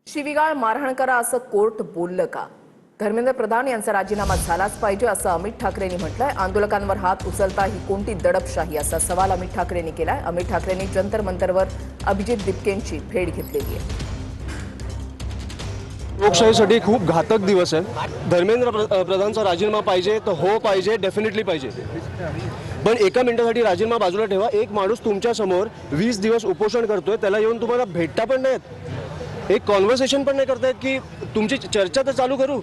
शिवीगाळ मारहाण करा असं कोर्ट बोललं का? धर्मेंद्र प्रधान यांचा राजीनामा झालाच पाहिजे असं अमित ठाकरेंनी म्हटलंय। आंदोलकांवर हात उचलता ही कोणती दडपशाही असा सवाल अमित ठाकरेंनी केलाय। अमित ठाकरेंनी जंतर मंतरवर अभिजित दिपकेंची भेट घेतलेली आहे। लोकशाहीसाठी खूप घातक दिवस आहे। धर्मेंद्र प्रधानचा राजीनामा पाहिजे तर हो पाहिजे, डेफिनेटली पाहिजे, पण एका मिनिटासाठी राजीनामा बाजूला ठेवा। एक माणूस तुमच्या समोर 20 दिवस उपोषण करतोय, त्याला येऊन तुम्हाला भेटता पण नाहीत, एक कॉन्व्हर्सेशन पण नाही करतायत की तुमची चर्चा तर चालू करू।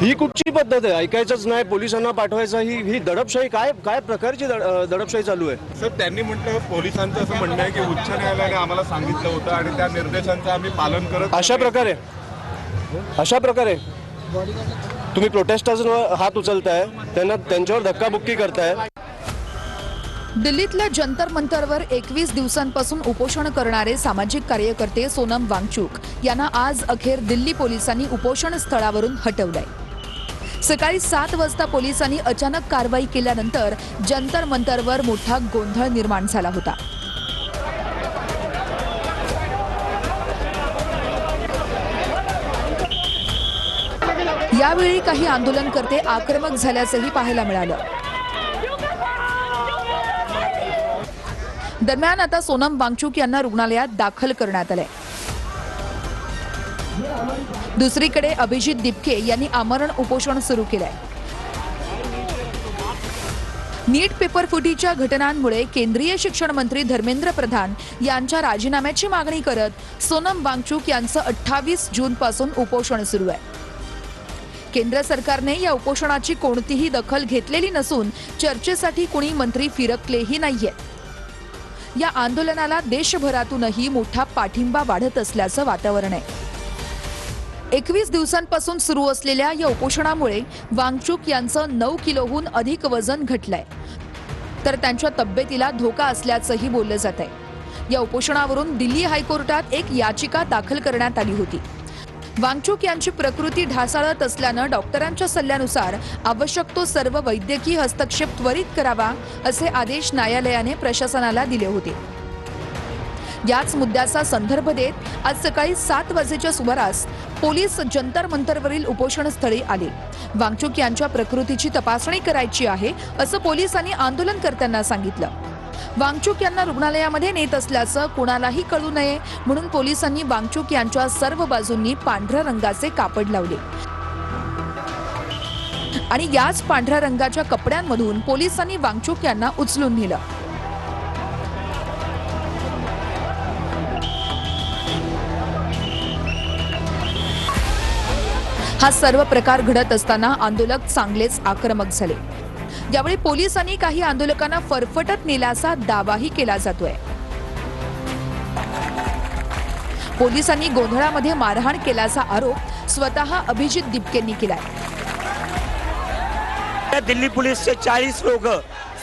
ही कुठची पद्धत आहे? ऐकायचंच नाही, पोलिसांना पाठवायचं, ही दडपशाही काय काय प्रकारची दडपशाही चालू आहे? सर, त्यांनी म्हटलं, पोलिसांचं असं म्हणणं आहे की उच्च न्यायालयाने आम्हाला सांगितलं होतं आणि त्या निर्देशांचं आम्ही पालन करत। अशा प्रकारे तुम्ही प्रोटेस्टर्सवर हात उचलताय, त्यांच्यावर धक्काबुक्की करताय। दिल्लीतल्या जंतर मंतरवर 21 दिवसांपासून उपोषण करणारे सामाजिक कार्यकर्ते सोनम वांगचुक यांना आज अखेर दिल्ली पोलिसांनी उपोषण स्थळावरून हटवलंय। सकाळी 7 वाजता पोलिसांनी अचानक कारवाई केल्यानंतर जंतर मंतरवर मोठा गोंधळ निर्माण झाला होता। यावेळी काही आंदोलनकर्ते आक्रमक झाल्याचंही पाहायला मिळालं। दरम्यान आता सोनम वांगचुक यांना रुग्णालयात दाखल करण्यात आले। दुसरीकडे अभिजित दिपके यांनी आमरण उपोषण सुरू केलंय। नीट पेपर फुटीच्या घटनांमुळे केंद्रीय शिक्षण मंत्री धर्मेंद्र प्रधान यांच्या राजीनाम्याची मागणी करत सोनम वांगचुक यांचं 28 जून पासून उपोषण सुरू आहे। केंद्र सरकारने या उपोषणाची कोणतीही दखल घेतलेली नसून चर्चेसाठी कुणी मंत्री फिरकलेही नाहीयेत। या आंदोलनाला देशभरातूनही मोठा पाठिंबा वाढत असल्याचं वातावरण आहे। 21 दिवसांपासून सुरू असलेल्या या उपोषणामुळे वांगचुक यांचं 9 किलोहून अधिक वजन घटलंय, तर त्यांच्या तब्येतीला धोका असल्याचंही बोललं जात आहे। या उपोषणावरून दिल्ली हायकोर्टात एक याचिका दाखल करण्यात आली होती। वांगचुक यांची प्रकृती ढासळत असल्यानं डॉक्टरांच्या सल्ल्यानुसार आवश्यक तो सर्व वैद्यकीय हस्तक्षेप त्वरित करावा असे आदेश न्यायालयाने प्रशासनाला दिले होते। याच मुद्द्याचा संदर्भ देत आज सकाळी 7 वाजेच्या सुमारास पोलीस जंतर मंतरवरील उपोषणस्थळी आले। वांगचुक यांच्या प्रकृतीची तपासणी करायची आहे असं पोलिसांनी आंदोलनकर्त्यांना सांगितलं। वांगचुक यांना रुग्णालयामध्ये नेत असल्याचं कुणालाही कळू नये म्हणून पोलिसांनी वांगचुक यांच्या सर्व बाजूंनी पांढऱ्या रंगाचे कापड लावले आणि याच पांढऱ्या रंगाच्या कपड्यांमधून पोलिसांनी वांगचुक यांना उचलून नेलं। हा सर्व प्रकार घडत असताना आंदोलक चांगलेच आक्रमक झाले। यावेळी पोलिसांनी काही आंदोलकांना फरफटत नेल्याचा दावाही केला जातोय। पोलिसांनी गोंधळामध्ये मारहाण केल्याचा आरोप स्वतः अभिजित दिपकेंनी केलाय। दिल्ली पोलीसचे 40 लोक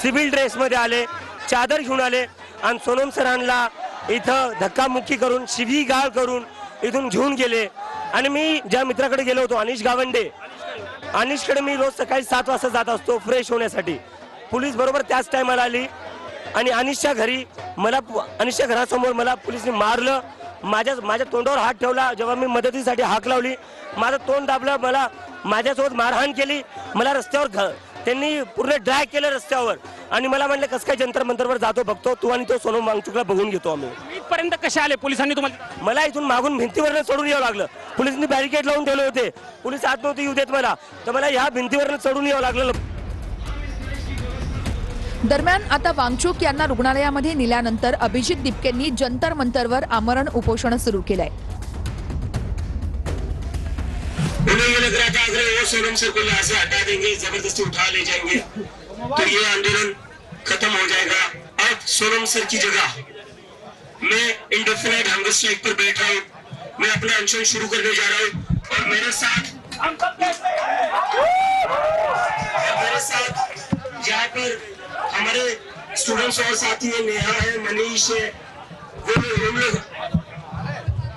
सिव्हिल ड्रेसमध्ये आले, चादर घेऊन आले आणि सोनम सरांना इथं धक्कामुक्की करून, शिवीगाळ करून इथून घेऊन गेले। आणि मी ज्या मित्राकडे गेलो होतो, अनिश गावंडे, अनिशकडे मी रोज सकाळी 7 वाजता जात असतो फ्रेश होण्यासाठी। पोलीस बरोबर त्याच टायमाला आली आणि अनिशच्या घरासमोर मला पोलिसने मारलं। माझ्या तोंडावर हात ठेवला। जेव्हा मी मदतीसाठी हाक लावली, माझं तोंड दाबलं, मला माझ्यासोबत मारहाण केली। मला रस्त्यावर त्यांनी पूर्ण ड्रॅग केलं रस्त्यावर आणि मला म्हणले, कसं काय जंतर मंतरवर जातो, बघतो तू आणि तो सोनम वांगचुकला बघून घेतो आम्ही। इथपर्यंत कसे आले पोलिसांनी तुम्हाला? मला इथून मागून भिंतीवरनं चढून यावं लागलं। पोलिसांनी बॅरिकेड लावून ठेवले होते, पोलीस आत नव्हते येऊ देत मला, तर मला ह्या भिंतीवरनं चढून यावं लागलं। दरम्यान आता वांगचुक यांना रुग्णालयामध्ये नेल्यानंतर अभिजित दिपकेंनी जंतर मंतरवर आमरण उपोषण सुरू केलंय। उन्हें लग रहा था अगर वो सोनम सर को यहाँ से हटा देंगे, जबरदस्ती उठा ले जाएंगे तो ये आंदोलन खत्म हो जाएगा। अब सोनम सर की जगह मैं इंडेफिनाइट हंगर स्ट्राइक पर बैठा हूँ। मैं अपना अनशन शुरू करने जा रहा हूँ और मेरे साथ यहाँ पर हमारे स्टूडेंट्स और साथी है, नेहा है, मनीष है, हम लोग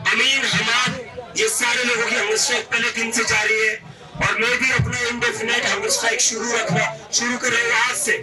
अमीन, हमाद, ये सारे लोगों की हंगर स्ट्राइक पहले दिन से जारी है और मैं भी अपना इंडेफिनाइट हंगर स्ट्राइक शुरू कर रहा हूँ आज से।